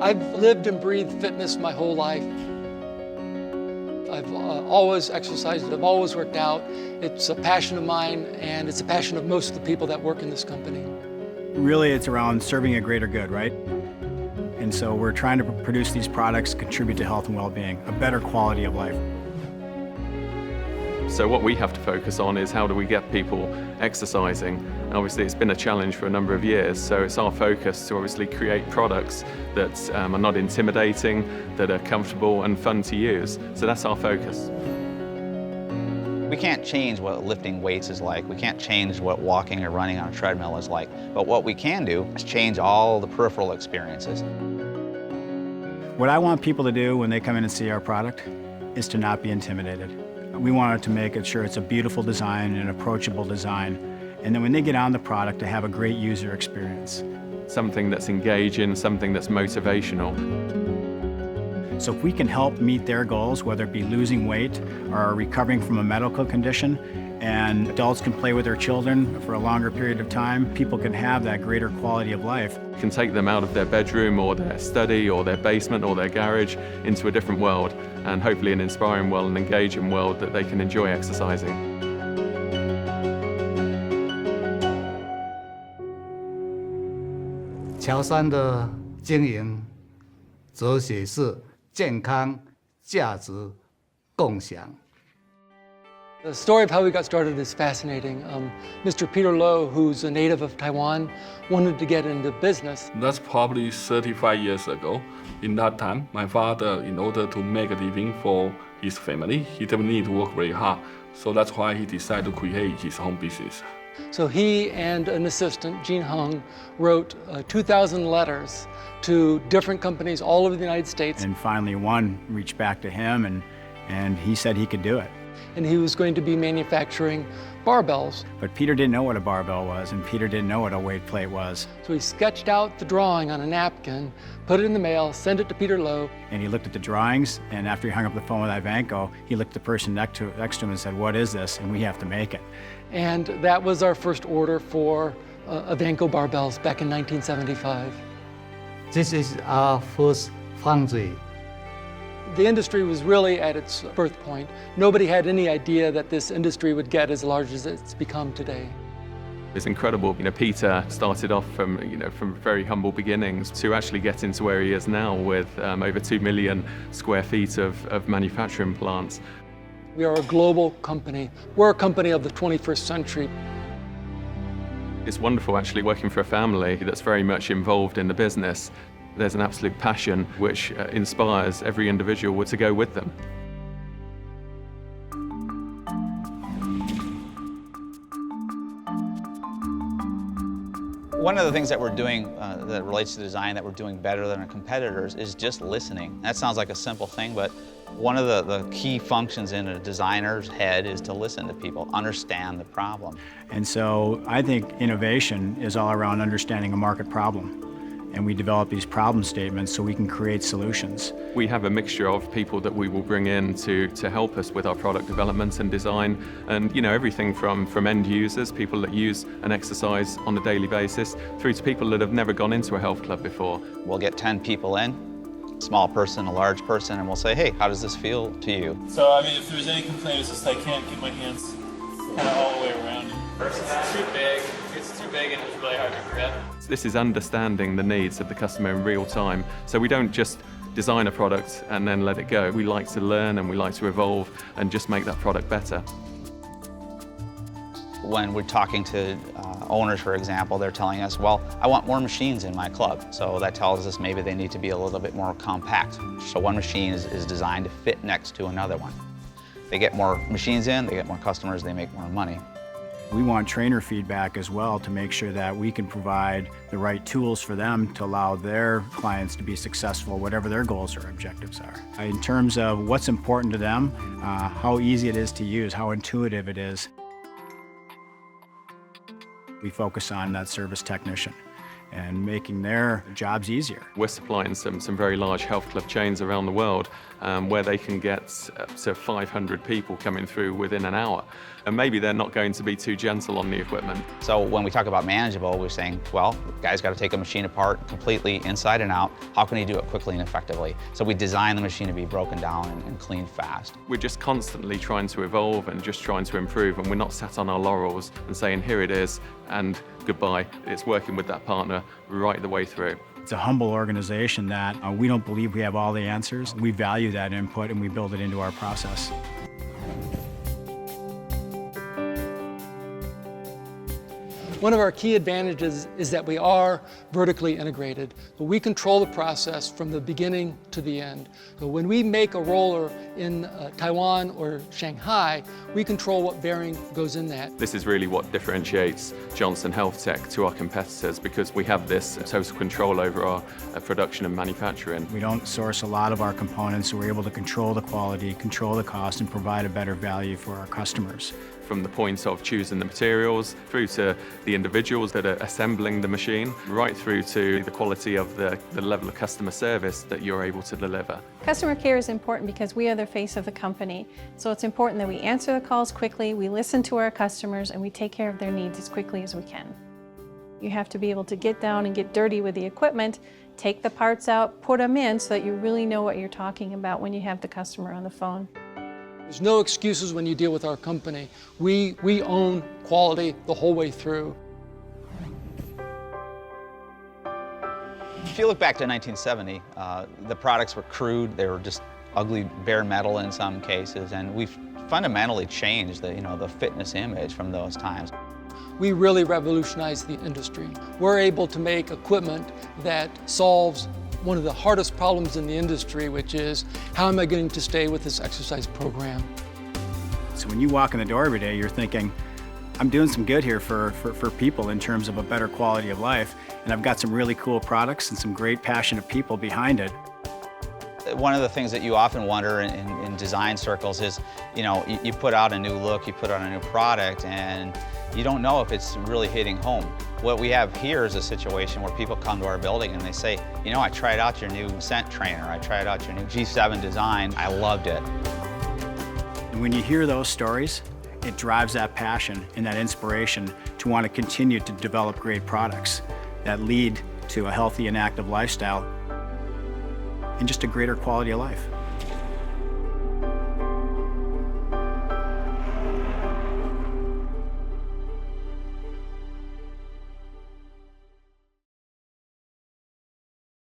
I've lived and breathed fitness my whole life. I've always exercised, I've always worked out. It's a passion of mine, and it's a passion of most of the people that work in this company. Really, it's around serving a greater good, right? And so we're trying to produce these products, contribute to health and well-being, a better quality of life. So what we have to focus on is how do we get people exercising. And obviously it's been a challenge for a number of years, so it's our focus to obviously create products that are not intimidating, that are comfortable and fun to use. So that's our focus. We can't change what lifting weights is like. We can't change what walking or running on a treadmill is like. But what we can do is change all the peripheral experiences. What I want people to do when they come in and see our product is to not be intimidated. We wanted to make sure it's a beautiful design and an approachable design, and then when they get on the product, to have a great user experience. Something that's engaging, something that's motivational. So if we can help meet their goals, whether it be losing weight or recovering from a medical condition, and adults can play with their children for a longer period of time, people can have that greater quality of life. Can take them out of their bedroom or their study or their basement or their garage into a different world, and hopefully an inspiring world, an engaging world that they can enjoy exercising. 乔山的经营哲学是健康、价值、共享。 The story of how we got started is fascinating. Mr. Peter Low, who's a native of Taiwan, wanted to get into business. That's probably 35 years ago. In that time, my father, in order to make a living for his family, he didn't need to work very hard. So that's why he decided to create his own business. So he and an assistant, Jean Hung, wrote 2,000 letters to different companies all over the United States. And finally one reached back to him and he said he could do it. And he was going to be manufacturing barbells. But Peter didn't know what a barbell was, and Peter didn't know what a weight plate was. So he sketched out the drawing on a napkin, put it in the mail, sent it to Peter Low. And he looked at the drawings, and after he hung up the phone with Ivanko, he looked at the person next to him and said, "What is this?" And we have to make it. And that was our first order for Ivanko barbells back in 1975. This is our first foundry. The industry was really at its birth point. Nobody had any idea that this industry would get as large as it's become today. It's incredible. Peter started off from very humble beginnings to actually get into where he is now with over 2 million square feet of manufacturing plants. We are a global company. We're a company of the 21st century. It's wonderful actually working for a family that's very much involved in the business. There's an absolute passion which inspires every individual to go with them. One of the things that we're doing that relates to design that we're doing better than our competitors is just listening. That sounds like a simple thing, but one of the key functions in a designer's head is to listen to people, understand the problem. And so I think innovation is all around understanding a market problem. And we develop these problem statements so we can create solutions. We have a mixture of people that we will bring in to help us with our product development and design, and everything from end users, people that use an exercise on a daily basis, through to people that have never gone into a health club before. We'll get 10 people in, a small person, a large person, and we'll say, "Hey, how does this feel to you?" So I mean, if there's any complaint, it's just I can't get my hands kind of all the way around. It's too big. It's too big and it's really hard to grip. This is understanding the needs of the customer in real time. So we don't just design a product and then let it go. We like to learn and we like to evolve and just make that product better. When we're talking to owners, for example, they're telling us, well, I want more machines in my club. So that tells us maybe they need to be a little bit more compact. So one machine is designed to fit next to another one. They get more machines in, they get more customers, they make more money. We want trainer feedback as well to make sure that we can provide the right tools for them to allow their clients to be successful, whatever their goals or objectives are. In terms of what's important to them, how easy it is to use, how intuitive it is, we focus on that service technician and making their jobs easier. We're supplying some very large health club chains around the world, where they can get to 500 people coming through within an hour. And maybe they're not going to be too gentle on the equipment. So when we talk about manageable, we're saying, well, the guy's got to take a machine apart completely inside and out. How can he do it quickly and effectively? So we design the machine to be broken down and cleaned fast. We're just constantly trying to evolve and just trying to improve, and we're not sat on our laurels and saying, here it is, and goodbye. It's working with that partner right the way through. It's a humble organization that we don't believe we have all the answers. We value that input and we build it into our process. One of our key advantages is that we are vertically integrated. So we control the process from the beginning to the end. So when we make a roller in Taiwan or Shanghai, we control what bearing goes in that. This is really what differentiates Johnson Health Tech to our competitors, because we have this total control over our production and manufacturing. We don't source a lot of our components, so we're able to control the quality, control the cost, and provide a better value for our customers. From the point of choosing the materials, through to the individuals that are assembling the machine, right through to the quality of the level of customer service that you're able to deliver. Customer care is important because we are the face of the company. So it's important that we answer the calls quickly, we listen to our customers, and we take care of their needs as quickly as we can. You have to be able to get down and get dirty with the equipment, take the parts out, put them in so that you really know what you're talking about when you have the customer on the phone. There's no excuses when you deal with our company. We own quality the whole way through. If you look back to 1970, the products were crude, they were just ugly bare metal in some cases, and we've fundamentally changed the fitness image from those times. We really revolutionized the industry. We're able to make equipment that solves one of the hardest problems in the industry, which is, how am I going to stay with this exercise program? So when you walk in the door every day, you're thinking, I'm doing some good here for people in terms of a better quality of life, and I've got some really cool products and some great passionate people behind it. One of the things that you often wonder in design circles is, you put out a new look, you put out a new product, and you don't know if it's really hitting home. What we have here is a situation where people come to our building and they say, I tried out your new Ascent trainer, I tried out your new G7 design, I loved it. And when you hear those stories, it drives that passion and that inspiration to want to continue to develop great products that lead to a healthy and active lifestyle and just a greater quality of life.